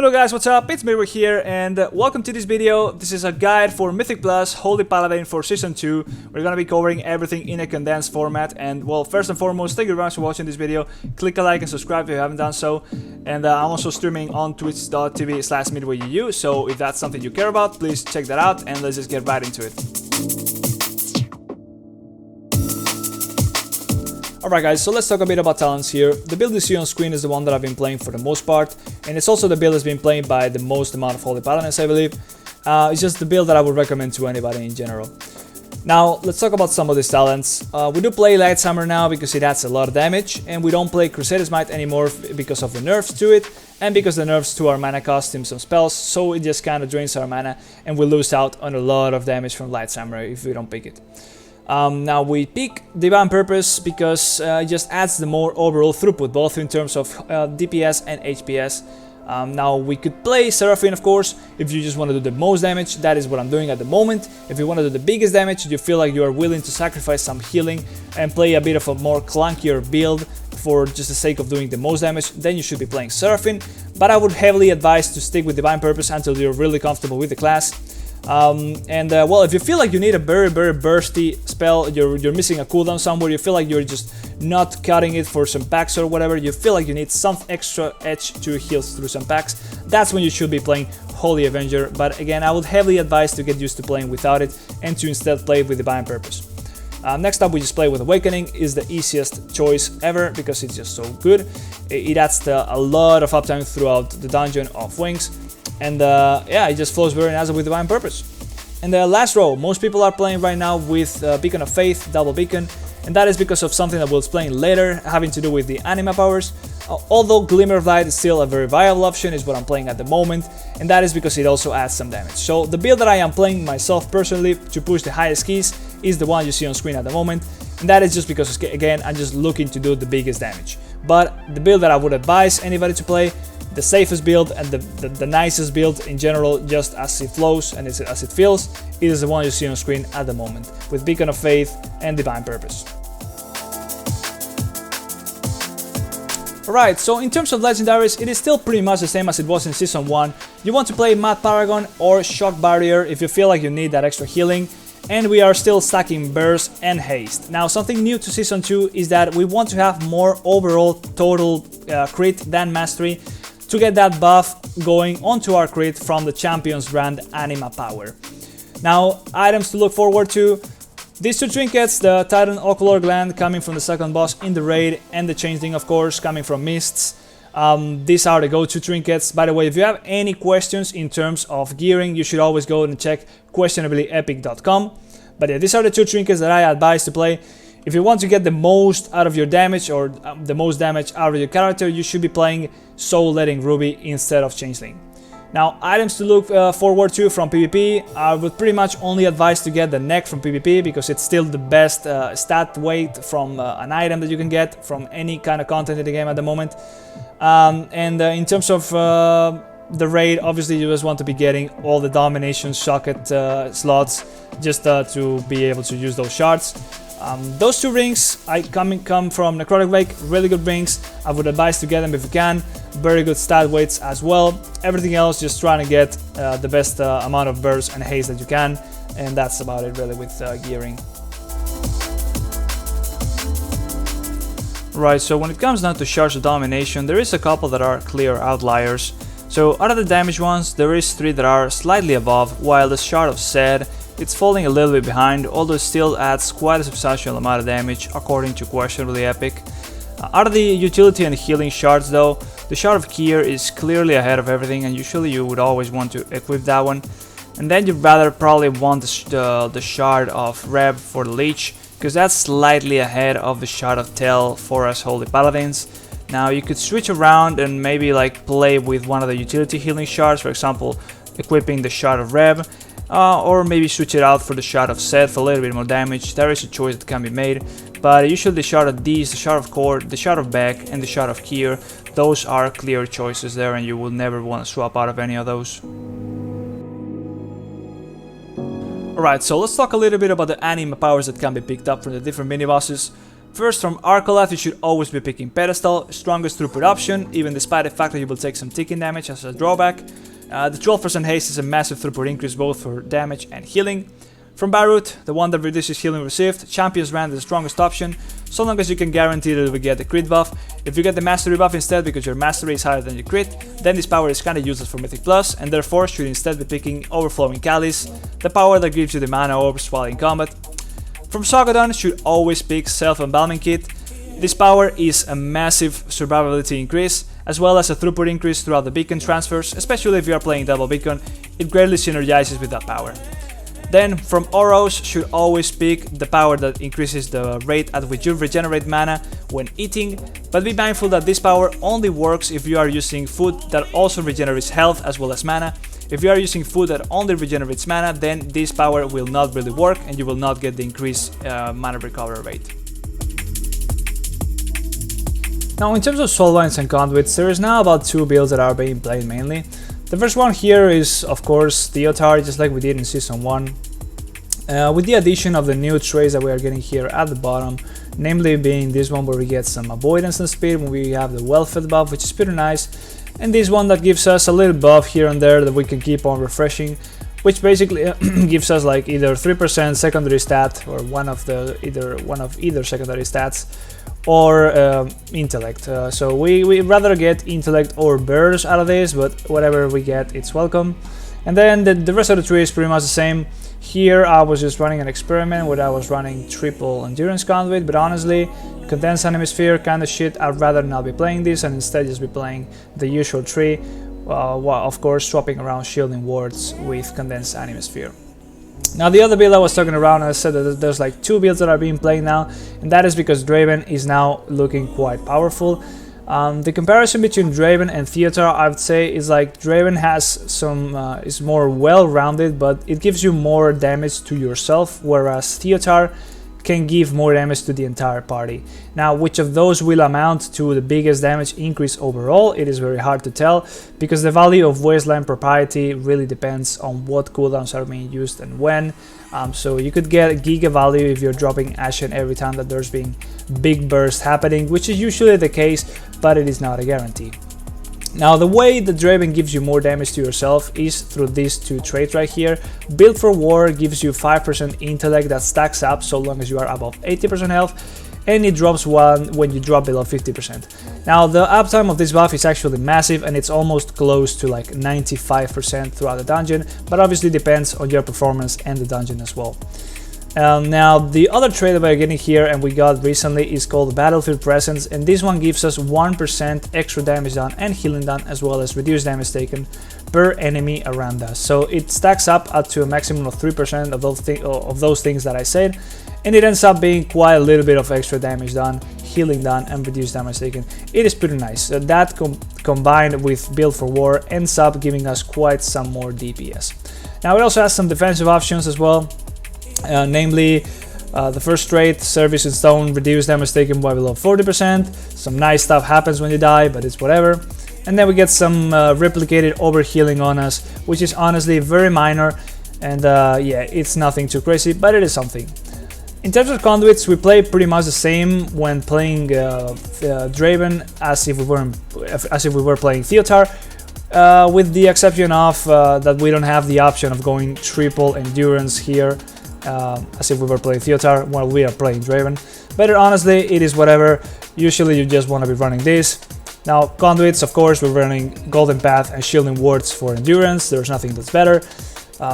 Hello guys, what's up? It's MrBeast here and welcome to this video. This is a guide for Mythic Plus Holy Paladin for Season 2. We're gonna be covering everything in a condensed format, and well, first and foremost, thank you very much for watching this video. Click a like and subscribe if you haven't done so. And I'm also streaming on twitch.tv/midwayuu, so if that's something you care about, please check that out and let's just get right into it. Alright guys, so let's talk a bit about talents here. The build you see on screen is the one that I've been playing for the most part, and it's also the build that's been played by the most amount of Holy Paladins, I believe. It's just the build that I would recommend to anybody in general. Now, let's talk about some of these talents. We do play Lighthammer now because it adds a lot of damage, and we don't play Crusader's Might anymore because of the nerfs to it, and because the nerfs to our mana cost him some spells, so it just kind of drains our mana, and we lose out on a lot of damage from Lighthammer if we don't pick it. Now we pick Divine Purpose because it just adds the more overall throughput, both in terms of DPS and HPS. Now we could play Seraphine, of course, if you just want to do the most damage. That is what I'm doing at the moment. If you want to do the biggest damage, you feel like you are willing to sacrifice some healing and play a bit of a more clunkier build for just the sake of doing the most damage, then you should be playing Seraphine. But I would heavily advise to stick with Divine Purpose until you're really comfortable with the class. Well, if you feel like you need a very bursty spell, you're missing a cooldown somewhere, you feel like you're just not cutting it for some packs or whatever, you feel like you need some extra edge to heal through some packs, that's when you should be playing Holy Avenger. But again, I would heavily advise to get used to playing without it and to instead play with Divine Purpose. Next up, we just play with Awakening. Is the easiest choice ever because it's just so good. It adds a lot of uptime throughout the dungeon of Wings. And yeah, it just flows very nicely with Divine Purpose. And the last row, most people are playing right now with Beacon of Faith, Double Beacon, and that is because of something that we'll explain later, having to do with the ANIMA powers. Although Glimmer of Light is still a very viable option, is what I'm playing at the moment, and that is because it also adds some damage. So the build that I am playing myself personally to push the highest keys is the one you see on screen at the moment, and that is just because, again, I'm just looking to do the biggest damage. But the build that I would advise anybody to play, the safest build and the nicest build in general, just as it flows and as it feels, it is the one you see on screen at the moment, with Beacon of Faith and Divine Purpose. Alright, so in terms of legendaries, it is still pretty much the same as it was in Season 1. You want to play Mad Paragon or Shock Barrier if you feel like you need that extra healing, and we are still stacking Burst and Haste. Now, something new to Season 2 is that we want to have more overall total crit than Mastery, to get that buff going onto our crit from the Champions brand Anima power. Now, items to look forward to. These two trinkets, the Titan Ocular Gland coming from the second boss in the raid, and the Changeling, of course, coming from Mists. These are the go-to trinkets. By the way, if you have any questions in terms of gearing, you should always go and check questionablyepic.com. But yeah, these are the two trinkets that I advise to play. If you want to get the most out of your damage, or the most damage out of your character, you should be playing Soul Letting Ruby instead of Changeling. Now, items to look forward to from PvP, I would pretty much only advise to get the neck from PvP because it's still the best stat weight from an item that you can get from any kind of content in the game at the moment. In terms of the raid, obviously you just want to be getting all the Domination socket slots just to be able to use those shards. Those two rings come from Necrotic Lake, really good rings. I would advise to get them if you can. Very good stat weights as well. Everything else, just trying to get the best amount of burst and haste that you can, and that's about it really with gearing. Right, so when it comes down to shards of domination, there is a couple that are clear outliers. So out of the damage ones, there is 3 that are slightly above, while the shard of Sed, it's falling a little bit behind, although it still adds quite a substantial amount of damage according to Questionably Epic. Out of the utility and healing shards though, the shard of Kier is clearly ahead of everything, and usually you would always want to equip that one. And then you'd rather probably want the shard of Reb for the Leech, because that's slightly ahead of the shard of Tel for us Holy Paladins. Now you could switch around and maybe like play with one of the utility healing shards, for example equipping the shard of Reb, or maybe switch it out for the shard of Seth for a little bit more damage. There is a choice that can be made, but usually the shard of Dees, the shard of Cord, the shard of Beck and the shard of Kier, those are clear choices there, and you will never want to swap out of any of those. Alright, so let's talk a little bit about the anima powers that can be picked up from the different mini-bosses. First, from Hpala, you should always be picking Pedestal, strongest throughput option, even despite the fact that you will take some ticking damage as a drawback. The 12% haste is a massive throughput increase both for damage and healing. From Barut, the one that reduces healing received, Champion's Brand is the strongest option, so long as you can guarantee that you will get the crit buff. If you get the mastery buff instead because your mastery is higher than your crit, then this power is kinda useless for Mythic Plus, and therefore should instead be picking Overflowing Chalice, the power that gives you the mana orbs while in combat. From Sogadon, should always pick Self-Embalming Kit. This power is a massive survivability increase, as well as a throughput increase throughout the beacon transfers, especially if you are playing double beacon, it greatly synergizes with that power. Then from Oros, should always pick the power that increases the rate at which you regenerate mana when eating, but be mindful that this power only works if you are using food that also regenerates health as well as mana. If you are using food that only regenerates mana, then this power will not really work and you will not get the increased mana recovery rate. Now in terms of Soulbinds and Conduits, there is now about 2 builds that are being played mainly. The first one here is, of course, Theotar, just like we did in Season 1. With the addition of the new traits that we are getting here at the bottom, namely being this one where we get some avoidance and speed when we have the well-fed buff, which is pretty nice, and this one that gives us a little buff here and there that we can keep on refreshing, which basically gives us like either 3% secondary stat or one of either secondary stats, or intellect. So we rather get intellect or burst out of this, but whatever we get, it's welcome. And then the rest of the tree is pretty much the same. Here I was just running an experiment where I was running triple endurance conduit, but honestly, condensed hemisphere kind of shit, I'd rather not be playing this and instead just be playing the usual tree, while of course swapping around shielding wards with condensed hemisphere. Now the other build I was talking around, I said that there's like 2 builds that are being played now, and that is because Draven is now looking quite powerful. The comparison between Draven and Theotar, I would say, is like Draven has some is more well-rounded, but it gives you more damage to yourself, whereas Theotar can give more damage to the entire party. Now, which of those will amount to the biggest damage increase overall, it is very hard to tell, because the value of Wasteland Propriety really depends on what cooldowns are being used and when. So you could get a giga value if you're dropping Ashen every time that there's been big bursts happening, which is usually the case, but it is not a guarantee. Now the way the Draven gives you more damage to yourself is through these 2 traits right here. Build for War gives you 5% intellect that stacks up so long as you are above 80% health, and it drops 1 when you drop below 50%. Now the uptime of this buff is actually massive and it's almost close to like 95% throughout the dungeon, but obviously depends on your performance and the dungeon as well. Now the other trait that we're getting here and we got recently is called Battlefield Presence, and this one gives us 1% extra damage done and healing done, as well as reduced damage taken per enemy around us. So it stacks up to a maximum of 3% of those things that I said, and it ends up being quite a little bit of extra damage done, healing done, and reduced damage taken. It is pretty nice. That combined with Build for War ends up giving us quite some more DPS. Now it also has some defensive options as well. Namely, the first trait, Service in Stone, reduce damage taken by below 40%. Some nice stuff happens when you die, but it's whatever. And then we get some replicated overhealing on us, which is honestly very minor, and yeah, it's nothing too crazy, but it is something. In terms of conduits, we play pretty much the same when playing Draven as if we were playing Theotar, with the exception of that we don't have the option of going triple endurance here. As if we were playing Theotar while we are playing Draven. But honestly, it is whatever. Usually you just want to be running this. Now conduits, of course, we're running Golden Path and Shielding Wards for endurance. There's nothing that's better.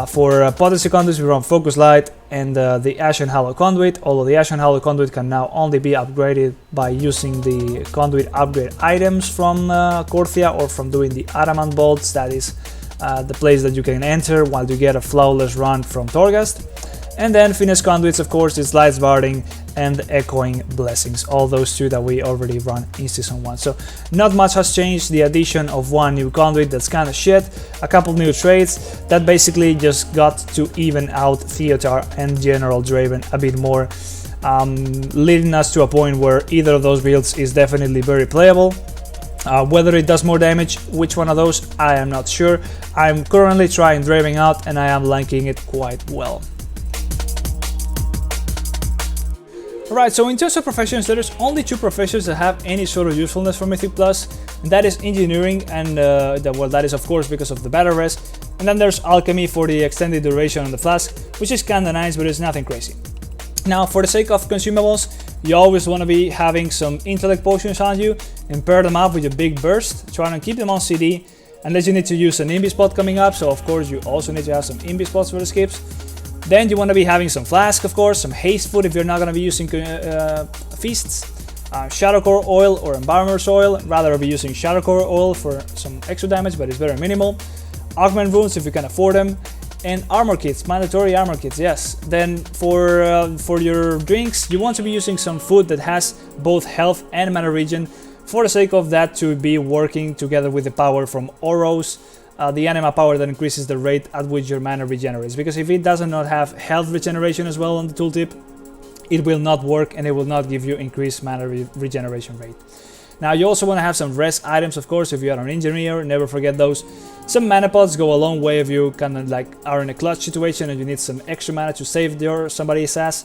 For potency conduits, we run Focus Light and the Ashen Hallow Conduit, although the Ashen Hallow Conduit can now only be upgraded by using the conduit upgrade items from Korthia or from doing the Adamant Bolts. That is the place that you can enter while you get a flawless run from Torghast. And then Finesse Conduits, of course, is Lights Barding and Echoing Blessings, all those 2 that we already run in Season 1. So not much has changed, the addition of 1 new conduit that's kind of shit, a couple new traits that basically just got to even out Theotar and General Draven a bit more, leading us to a point where either of those builds is definitely very playable. Whether it does more damage, which one of those, I am not sure. I'm currently trying Draven out and I am liking it quite well. Alright, so in terms of professions, there's only 2 professions that have any sort of usefulness for Mythic Plus, and that is engineering, and well, that is of course because of the battle rest, and then there's alchemy for the extended duration on the flask, which is kinda nice, but it's nothing crazy. Now, for the sake of consumables, you always want to be having some intellect potions on you and pair them up with a big burst, trying to keep them on CD, unless you need to use an imbi spot coming up, so of course you also need to have some imbi spots for the skips. Then you want to be having some flask, of course, some haste food if you're not going to be using feasts, shadowcore oil or embalmer's oil. Rather be using shadowcore oil for some extra damage, but it's very minimal. Augment runes if you can afford them, and armor kits, mandatory armor kits, yes. Then for your drinks, you want to be using some food that has both health and mana regen, for the sake of that to be working together with the power from Oros. The anima power that increases the rate at which your mana regenerates, because if it does not have health regeneration as well on the tooltip, it will not work and it will not give you increased mana regeneration rate. Now you also want to have some rest items, of course, if you are an engineer, never forget those. Some mana pots go a long way if you kind of like are in a clutch situation and you need some extra mana to save somebody's ass.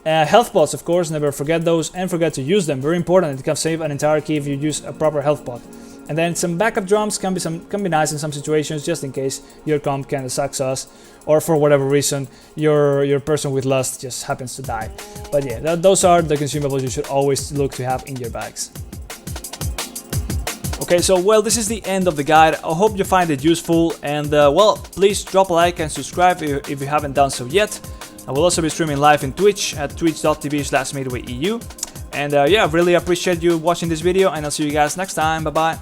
Health pots, of course, never forget those and forget to use them, very important. It can save an entire key if you use a proper health pot. And then some backup drums can be nice in some situations, just in case your comp kind of sucks us, or for whatever reason your person with lust just happens to die. But yeah, those are the consumables you should always look to have in your bags. Okay, so well, this is the end of the guide. I hope you find it useful, and well, please drop a like and subscribe if you haven't done so yet. I will also be streaming live in Twitch at twitch.tv/midwayeu. And yeah, I really appreciate you watching this video, and I'll see you guys next time. Bye bye.